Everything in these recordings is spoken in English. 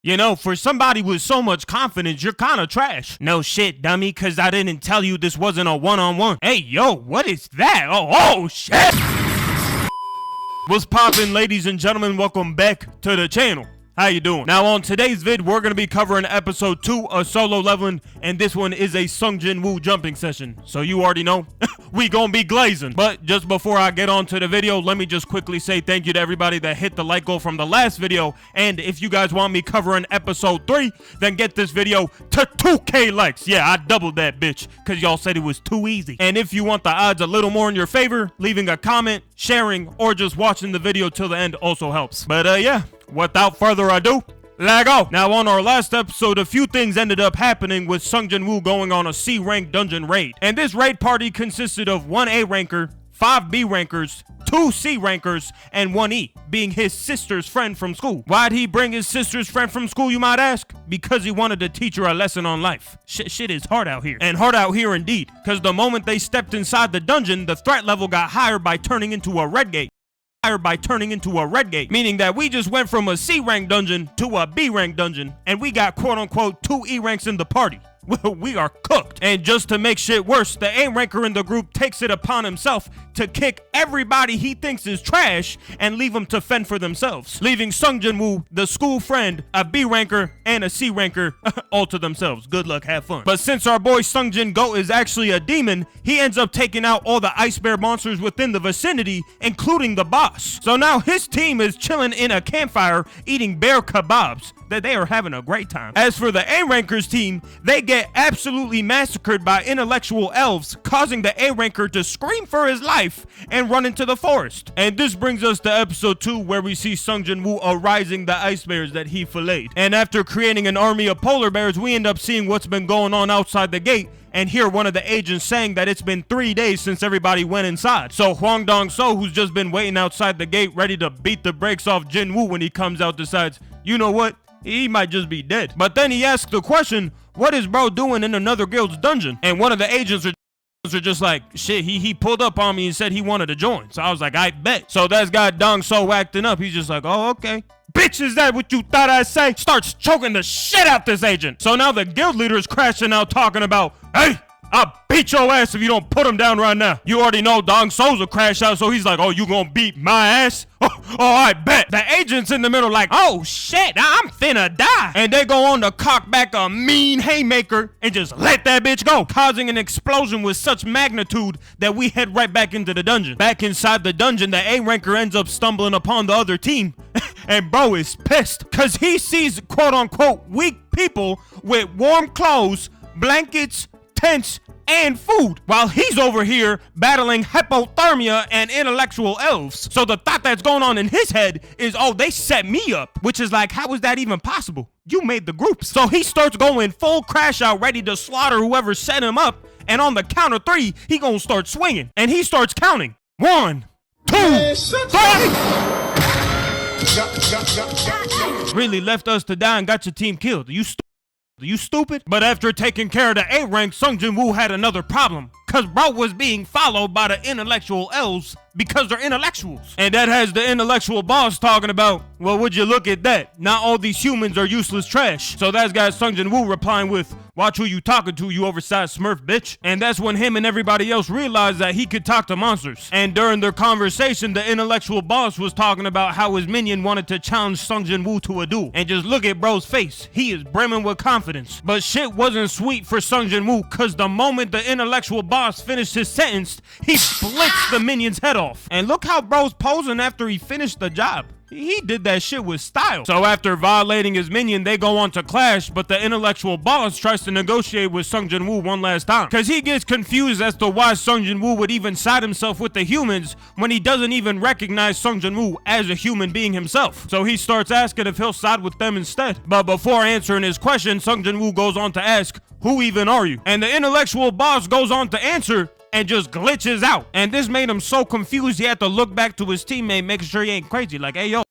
You know, for somebody with so much confidence, you're kinda trash. No shit, dummy, cause I didn't tell you this wasn't a one-on-one. Hey, yo, what is that? Oh, shit! What's poppin', ladies and gentlemen? Welcome back to the channel. How you doing? Now, on today's vid, we're gonna be covering episode 2 of Solo Leveling, and this one is a Sung Jin Woo jumping session. So you already know, we gonna be glazing. But just before I get on to the video, let me just quickly say thank you to everybody that hit the like goal from the last video. And if you guys want me covering episode 3, then get this video to 2K likes. Yeah, I doubled that bitch, cause y'all said it was too easy. And if you want the odds a little more in your favor, leaving a comment, sharing, or just watching the video till the end also helps. But yeah. Without further ado, let's go! Now, on our last episode, a few things ended up happening with Sung Jin Woo going on a C-rank dungeon raid. And this raid party consisted of 1 A ranker, 5 B rankers, 2 C rankers, and 1 E, being his sister's friend from school. Why'd he bring his sister's friend from school, you might ask? Because he wanted to teach her a lesson on life. Shit is hard out here. And hard out here indeed, because the moment they stepped inside the dungeon, the threat level got higher by turning into a red gate. Meaning that we just went from a C rank dungeon to a B rank dungeon, and we got quote unquote 2 E ranks in the party. Well, we are cooked. And just to make shit worse, the A ranker in the group takes it upon himself to kick everybody he thinks is trash and leave them to fend for themselves, leaving Sung Jin Woo, the school friend, a B ranker, and a C ranker all to themselves. Good luck, have fun. But since our boy Sung Jin Go is actually a demon, he ends up taking out all the ice bear monsters within the vicinity, including the boss. So now his team is chilling in a campfire eating bear kebabs. That they are having a great time. As for the A rankers team, they get absolutely massacred by intellectual elves, causing the A ranker to scream for his life and run into the forest. And this brings us to episode 2, where we see Sung Jin Woo arising the ice bears that he filleted. And after creating an army of polar bears, we end up seeing what's been going on outside the gate, and hear one of the agents saying that it's been 3 days since everybody went inside. So Hwang Dong-so, who's just been waiting outside the gate ready to beat the brakes off Jin Woo when he comes out, decides, you know what? He might just be dead. But then he asks the question, what is bro doing in another guild's dungeon? And one of the agents are just like, shit, he pulled up on me and said he wanted to join. So I was like, I bet. So that's got Dong-so acting up. He's just like, oh, okay. Bitch, is that what you thought I'd say? Starts choking the shit out this agent. So now the guild leader is crashing out talking about, hey, I'll beat your ass if you don't put him down right now. You already know Dong-so's a crash out, so he's like, oh, you gonna beat my ass? Oh, I bet. The agent's in the middle like, oh, shit, I'm finna die. And they go on to cock back a mean haymaker and just let that bitch go, causing an explosion with such magnitude that we head right back into the dungeon. Back inside the dungeon, the A ranker ends up stumbling upon the other team. And bro is pissed because he sees quote unquote weak people with warm clothes, blankets, tents, and food, while he's over here battling hypothermia and intellectual elves. So the thought that's going on in his head is, oh, they set me up, which is like, how is that even possible? You made the group. So he starts going full crash out, ready to slaughter whoever set him up, and on the count of 3, he gonna start swinging, and he starts counting. 1, 2, 3. Really left us to die and got your team killed. You stupid? But after taking care of the A rank, Sung Jin Woo had another problem. Cause bro was being followed by the intellectual elves because they're intellectuals. And that has the intellectual boss talking about, well, would you look at that? Not all these humans are useless trash. So that's got Sung Jin Woo replying with, watch who you talking to, you oversized smurf bitch. And that's when him and everybody else realized that he could talk to monsters. And during their conversation, the intellectual boss was talking about how his minion wanted to challenge Sung Jin Woo to a duel. And just look at bro's face. He is brimming with confidence. But shit wasn't sweet for Sung Jin Woo, cause the moment the intellectual boss finished his sentence, he blitzed the minion's head off. And look how bro's posing after he finished the job. He did that shit with style. So after violating his minion, they go on to clash, but the intellectual boss tries to negotiate with Sung Jin Woo one last time. Cause he gets confused as to why Sung Jin Woo would even side himself with the humans when he doesn't even recognize Sung Jin Woo as a human being himself. So he starts asking if he'll side with them instead. But before answering his question, Sung Jin Woo goes on to ask, who even are you? And the intellectual boss goes on to answer, and just glitches out. And this made him so confused he had to look back to his teammate, making sure he ain't crazy. Like, hey, yo,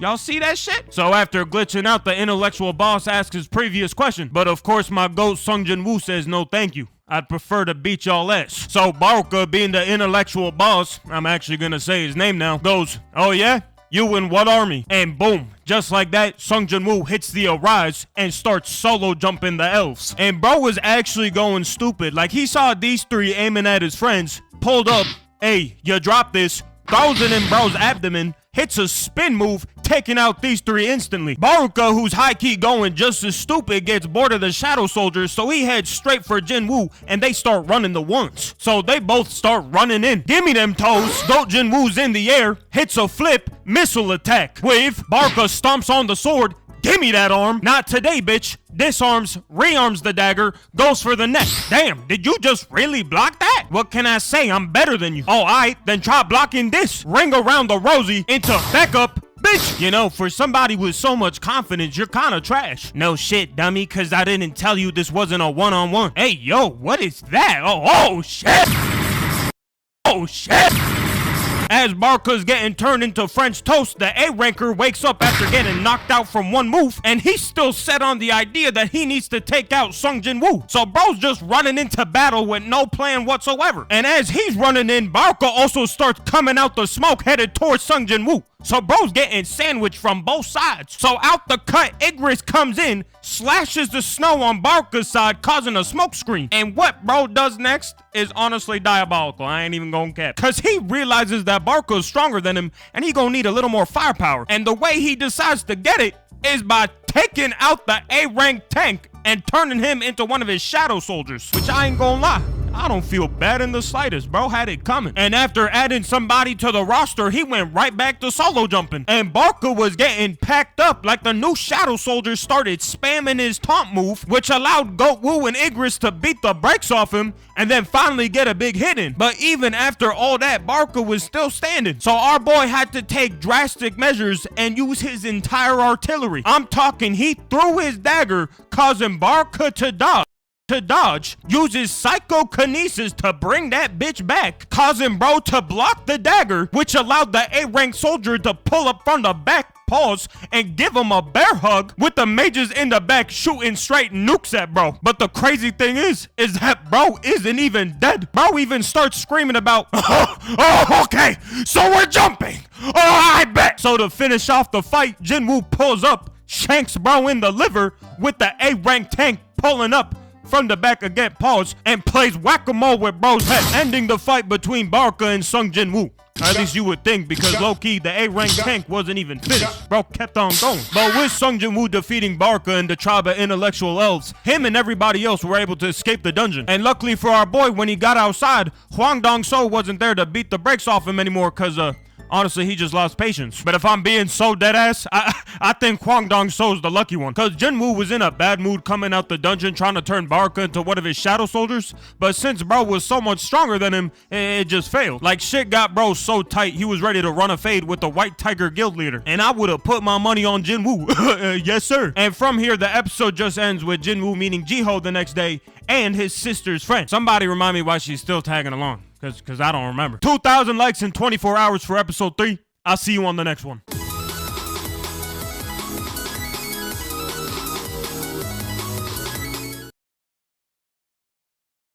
y'all see that shit? So after glitching out, the intellectual boss asks his previous question. But of course, my GOAT Sung Jin Woo says no thank you. I'd prefer to beat y'all ass. So Baruka, being the intellectual boss, I'm actually gonna say his name now, goes, oh yeah? You in what army? And boom, just like that, Sung Jin-woo hits the Arise and starts solo jumping the elves. And bro was actually going stupid. Like, he saw these three aiming at his friends, pulled up, hey, you drop this, throws it in bro's abdomen, hits a spin move, taking out these three instantly. Baruka, who's high-key going just as stupid, gets bored of the Shadow Soldiers, so he heads straight for Jin-woo, and they start running the ones. So they both start running in. Gimme them toes. Goat Jin-woo's in the air, hits a flip, missile attack. Wave, Baruka stomps on the sword. Gimme that arm. Not today, bitch. Disarms, rearms the dagger, goes for the neck. Damn, did you just really block that? What can I say? I'm better than you. Oh, alright, then try blocking this. Ring around the Rosie into backup. Bitch! You know, for somebody with so much confidence, you're kinda trash. No shit, dummy, cause I didn't tell you this wasn't a one-on-one. Hey, yo, what is that? Oh, shit! Oh, shit! As Baruka's getting turned into French toast, the A-ranker wakes up after getting knocked out from one move, and he's still set on the idea that he needs to take out Sung Jin-woo. So bro's just running into battle with no plan whatsoever. And as he's running in, Baruka also starts coming out the smoke headed towards Sung Jin-woo. So bro's getting sandwiched from both sides. So out the cut, Igris comes in, slashes the snow on Baruka's side, causing a smoke screen. And what bro does next is honestly diabolical. I ain't even gonna cap. Cause he realizes that Baruka's stronger than him, and he gonna need a little more firepower. And the way he decides to get it is by taking out the A-rank tank and turning him into one of his Shadow Soldiers. Which I ain't gonna lie, I don't feel bad in the slightest. Bro had it coming. And after adding somebody to the roster, he went right back to solo jumping. And Baruka was getting packed up like the new Shadow Soldier started spamming his taunt move, which allowed Goat Woo and Igris to beat the brakes off him and then finally get a big hit in. But even after all that, Baruka was still standing. So our boy had to take drastic measures and use his entire artillery. I'm talking, he threw his dagger, causing Baruka to dodge, uses psychokinesis to bring that bitch back, causing bro to block the dagger, which allowed the A-rank soldier to pull up from the back, pause, and give him a bear hug, with the mages in the back shooting straight nukes at bro. But the crazy thing is that bro isn't even dead. Bro even starts screaming about, oh, okay, so we're jumping. Oh, I bet. So to finish off the fight, Jin-woo pulls up, shanks bro in the liver, with the A-rank tank pulling up from the back again, pause, and plays whack-a-mole with bro's head, ending the fight between Baruka and Sung Jin-woo. At least you would think, because low-key, the A-rank tank wasn't even finished. Bro kept on going. But with Sung Jin-woo defeating Baruka and the tribe of intellectual elves, him and everybody else were able to escape the dungeon. And luckily for our boy, when he got outside, Hwang Dong-so wasn't there to beat the brakes off him anymore, cause honestly, he just lost patience. But if I'm being so deadass, I think Hwang Dong-so's the lucky one. Cause Jin-woo was in a bad mood coming out the dungeon trying to turn Baruka into one of his Shadow Soldiers. But since bro was so much stronger than him, it just failed. Like, shit got bro so tight, he was ready to run a fade with the White Tiger Guild leader. And I would have put my money on Jin-woo. Yes, sir. And from here, the episode just ends with Jin-woo meeting Jiho the next day and his sister's friend. Somebody remind me why she's still tagging along. Cause I don't remember. 2,000 likes in 24 hours for episode 3. I'll see you on the next one.